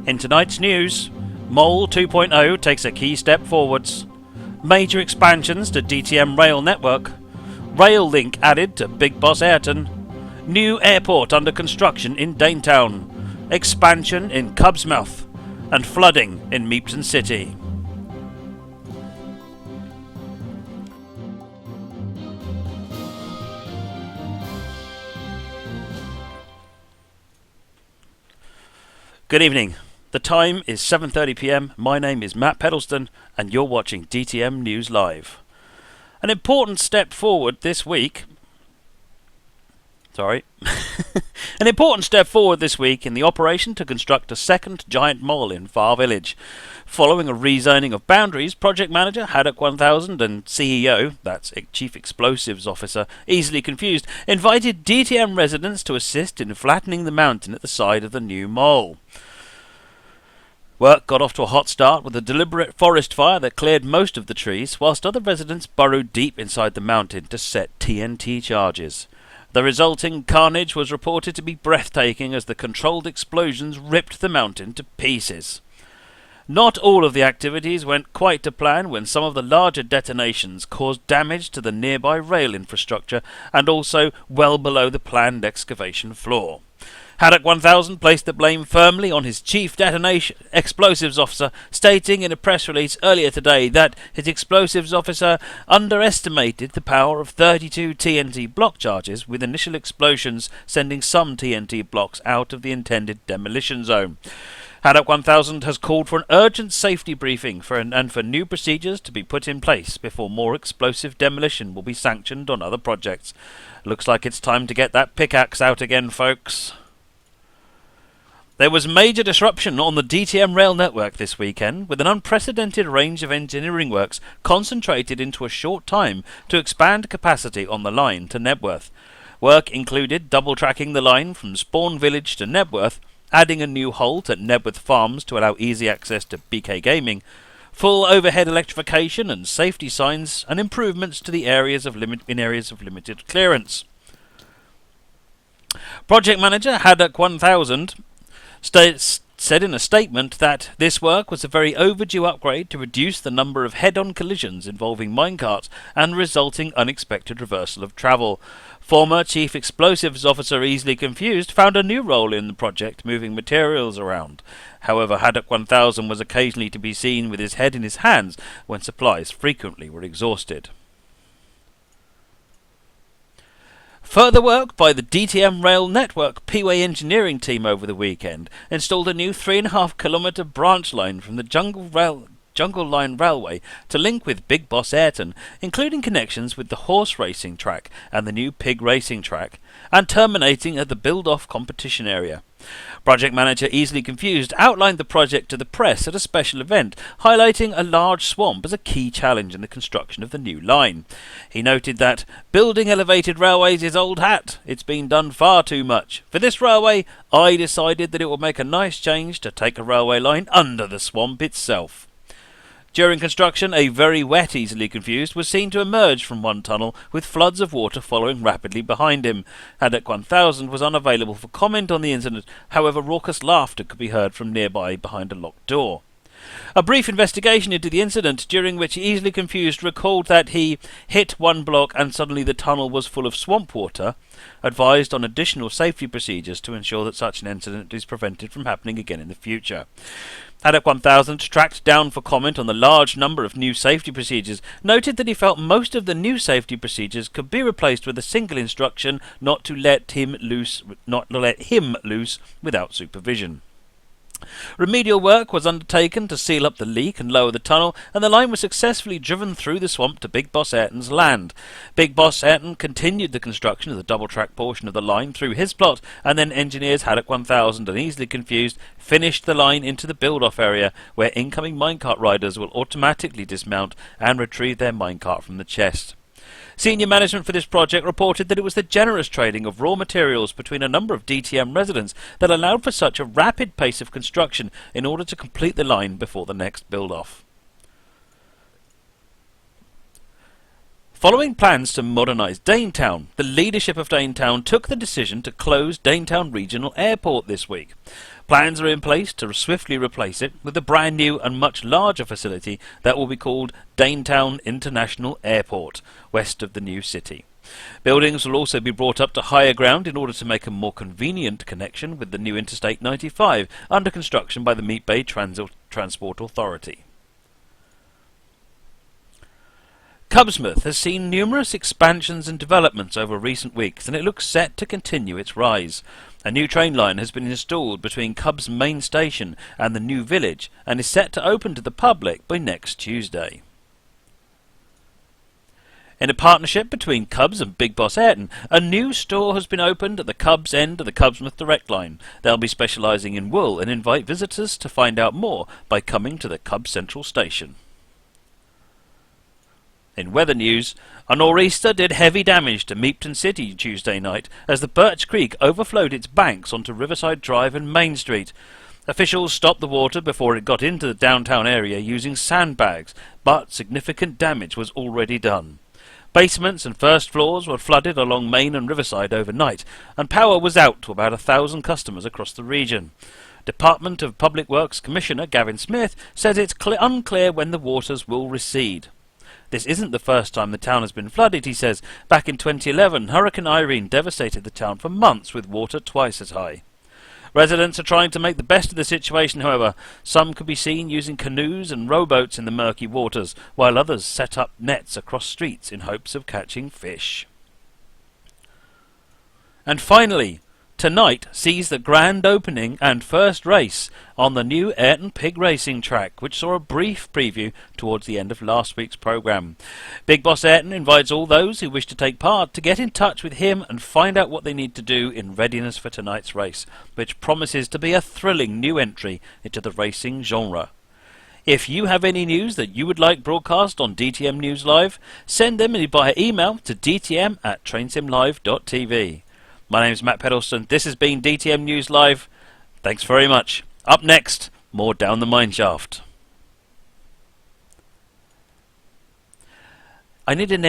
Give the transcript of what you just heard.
In tonight's news, Mole 2.0 takes a key step forwards. Major expansions to DTM rail network. Rail link added to Big Boss Ayrton. New airport under construction in Daintown. Expansion in Cubsmouth. And flooding in Meon City. Good evening. The time is 7:30 PM. My name is Matt Pedalston and you're watching DTM News Live. An important step forward this week in the operation to construct a second giant mall in Far Village. Following a rezoning of boundaries, project manager Haddock 1000 and CEO, that's Chief Explosives Officer, easily confused, invited DTM residents to assist in flattening the mountain at the side of the new mall. Work got off to a hot start with a deliberate forest fire that cleared most of the trees, whilst other residents burrowed deep inside the mountain to set TNT charges. The resulting carnage was reported to be breathtaking as the controlled explosions ripped the mountain to pieces. Not all of the activities went quite to plan when some of the larger detonations caused damage to the nearby rail infrastructure and also well below the planned excavation floor. Haddock 1000 placed the blame firmly on his Chief Detonation Explosives Officer, stating in a press release earlier today that his Explosives Officer underestimated the power of 32 TNT block charges, with initial explosions sending some TNT blocks out of the intended demolition zone. Haddock 1000 has called for an urgent safety briefing for new procedures to be put in place before more explosive demolition will be sanctioned on other projects. Looks like it's time to get that pickaxe out again, folks. There was major disruption on the DTM rail network this weekend, with an unprecedented range of engineering works concentrated into a short time to expand capacity on the line to Nebworth. Work included double-tracking the line from Spawn Village to Nebworth, adding a new halt at Nebworth Farms to allow easy access to BK Gaming, full overhead electrification and safety signs, and improvements to the areas of limited clearance. Project manager Haddock 1000 said in a statement that this work was a very overdue upgrade to reduce the number of head-on collisions involving minecarts and resulting unexpected reversal of travel. Former Chief Explosives Officer Easily Confused found a new role in the project, moving materials around. However, Haddock 1000 was occasionally to be seen with his head in his hands when supplies frequently were exhausted. Further work by the DTM Rail Network P-Way engineering team over the weekend installed a new 3.5 kilometre branch line from the Jungle Line Railway to link with Big Boss Ayrton, including connections with the horse racing track and the new pig racing track, and terminating at the build-off competition area. Project manager Easily Confused outlined the project to the press at a special event, highlighting a large swamp as a key challenge in the construction of the new line. He noted that building elevated railways is old hat. It's been done far too much. For this railway, I decided that it would make a nice change to take a railway line under the swamp itself. During construction, a very wet Easily Confused was seen to emerge from one tunnel, with floods of water following rapidly behind him. Haddock 1000 was unavailable for comment on the incident, however raucous laughter could be heard from nearby behind a locked door. A brief investigation into the incident, during which Easily Confused recalled that he hit one block and suddenly the tunnel was full of swamp water, advised on additional safety procedures to ensure that such an incident is prevented from happening again in the future. Haddock 1000 tracked down for comment on the large number of new safety procedures, noted that he felt most of the new safety procedures could be replaced with a single instruction not to let him loose without supervision. Remedial work was undertaken to seal up the leak and lower the tunnel, and the line was successfully driven through the swamp to Big Boss Ayrton's land. Big Boss Ayrton continued the construction of the double-track portion of the line through his plot, and then engineers Haddock 1000 and Easily Confused finished the line into the build-off area, where incoming minecart riders will automatically dismount and retrieve their minecart from the chest. Senior management for this project reported that it was the generous trading of raw materials between a number of DTM residents that allowed for such a rapid pace of construction in order to complete the line before the next build-off. Following plans to modernise Danetown, the leadership of Danetown took the decision to close Danetown Regional Airport this week. Plans are in place to swiftly replace it with a brand new and much larger facility that will be called Danetown International Airport, west of the new city. Buildings will also be brought up to higher ground in order to make a more convenient connection with the new Interstate 95, under construction by the Meat Bay Transport Authority. Cubsmouth has seen numerous expansions and developments over recent weeks, and it looks set to continue its rise. A new train line has been installed between Cubs main station and the new village, and is set to open to the public by next Tuesday. In a partnership between Cubs and Big Boss Ayrton, a new store has been opened at the Cubs end of the Cubsmouth Direct Line. They'll be specialising in wool and invite visitors to find out more by coming to the Cubs Central Station. In weather news, a nor'easter did heavy damage to Meon City Tuesday night as the Birch Creek overflowed its banks onto Riverside Drive and Main Street. Officials stopped the water before it got into the downtown area using sandbags, but significant damage was already done. Basements and first floors were flooded along Main and Riverside overnight, and power was out to about 1,000 customers across the region. Department of Public Works Commissioner Gavin Smith says it's unclear when the waters will recede. This isn't the first time the town has been flooded, he says. Back in 2011, Hurricane Irene devastated the town for months with water twice as high. Residents are trying to make the best of the situation, however. Some could be seen using canoes and rowboats in the murky waters, while others set up nets across streets in hopes of catching fish. And finally, tonight sees the grand opening and first race on the new Ayrton Pig Racing track, which saw a brief preview towards the end of last week's programme. Big Boss Ayrton invites all those who wish to take part to get in touch with him and find out what they need to do in readiness for tonight's race, which promises to be a thrilling new entry into the racing genre. If you have any news that you would like broadcast on DTM News Live, send them via email to dtm@trainsimlive.tv. My name is Matt Peddleston. This has been DTM News Live. Thanks very much. Up next, more Down the Mineshaft. I need an